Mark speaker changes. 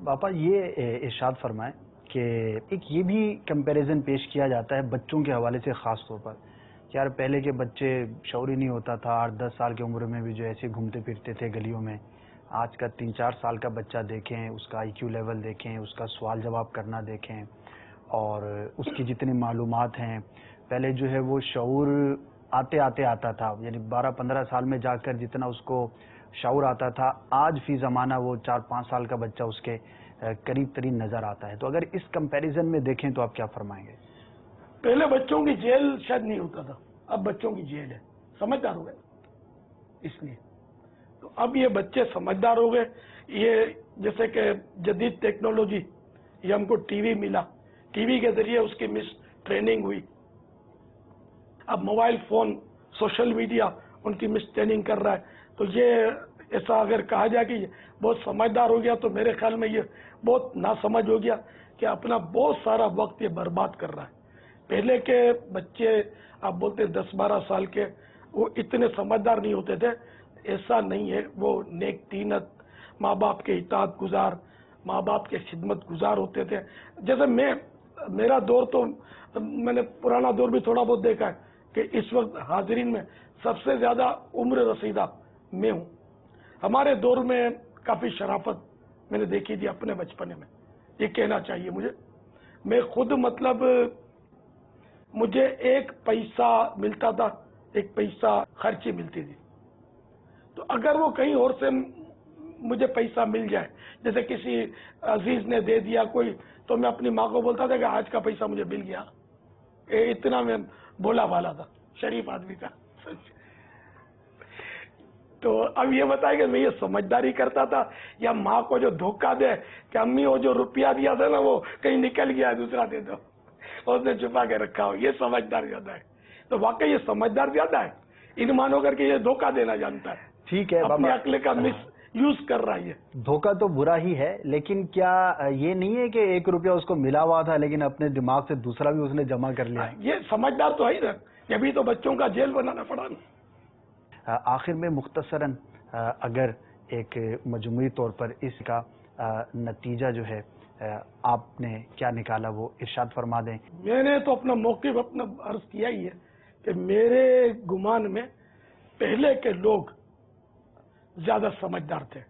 Speaker 1: पापा ये इरशाद फरमाएं कि एक ये भी कंपैरिजन पेश किया जाता है बच्चों के हवाले से ख़ास तौर पर, यार पहले के बच्चे शऊर ही नहीं होता था, 8-10 साल की उम्र में भी जो ऐसे घूमते फिरते थे गलियों में। आज का 3-4 साल का बच्चा देखें, उसका IQ लेवल देखें, उसका सवाल जवाब करना देखें और उसकी जितनी मालूमात हैं, पहले जो है वो शऊर आते आते आता था, यानी 12-15 साल में जाकर जितना उसको शऊर आता था, आज फी ज़माना वो 4-5 साल का बच्चा उसके करीब तरीन नज़र आता है। तो अगर इस कंपैरिजन में देखें तो आप क्या फरमाएंगे?
Speaker 2: पहले बच्चों की जेल शायद नहीं होता था, अब बच्चों की जेल है, समझदार हो गए इसलिए। तो अब ये बच्चे समझदार हो गए। ये जैसे कि जदीद टेक्नोलॉजी, ये हमको टीवी मिला, टीवी के जरिए उसकी मिस ट्रेनिंग हुई। अब मोबाइल फोन, सोशल मीडिया उनकी मिस ट्रेनिंग कर रहा है। तो ये ऐसा अगर कहा जाए कि बहुत समझदार हो गया, तो मेरे ख्याल में ये बहुत नासमझ हो गया कि अपना बहुत सारा वक्त ये बर्बाद कर रहा है। पहले के बच्चे आप बोलते 10-12 साल के, वो इतने समझदार नहीं होते थे, ऐसा नहीं है। वो नेक तीनत, माँ बाप के इताअत गुजार, माँ बाप के खिदमत गुजार होते थे। जैसे मेरा दौर तो मैंने पुराना दौर भी थोड़ा बहुत देखा है कि इस वक्त हाजिरीन में सबसे ज्यादा उम्र रसीदा मैं हूँ। हमारे दौर में काफी शराफत मैंने देखी थी अपने बचपने में, ये कहना चाहिए मुझे। मैं खुद मतलब मुझे 1 पैसा मिलता था, 1 पैसा खर्ची मिलती थी। तो अगर वो कहीं और से मुझे पैसा मिल जाए, जैसे किसी अजीज ने दे दिया कोई, तो मैं अपनी माँ को बोलता था कि आज का पैसा मुझे मिल गया। इतना मैं बोला वाला था, शरीफ आदमी था। तो अब ये बताए कि मैं ये समझदारी करता था या माँ को जो धोखा दे कि अम्मी वो जो रुपया दिया था ना वो कहीं निकल गया, दूसरा दे दो, उसने छुपा के रखा हो, ये समझदार ज्यादा है। तो वाकई ये समझदार ज्यादा है, इन मानो करके ये धोखा देना जानता है।
Speaker 1: ठीक है,
Speaker 2: अपनी अक्ल का मिस यूज कर रहा है। धोखा
Speaker 1: तो बुरा ही है, लेकिन क्या ये नहीं है कि 1 रुपया उसको मिला हुआ था लेकिन अपने दिमाग से दूसरा भी उसने जमा कर लिया?
Speaker 2: ये समझदार तो है ही ना, ये भी तो बच्चों का जेल बनाना पड़ा ना।
Speaker 1: आखिर में मुख्तसरन अगर एक मजमूई तौर पर इसका नतीजा जो है आपने क्या निकाला वो इरशाद फरमा दें।
Speaker 2: मैंने तो अपना मौक़िफ़ अपना अर्ज किया ही है कि मेरे गुमान में पहले के लोग ज्यादा समझदार थे।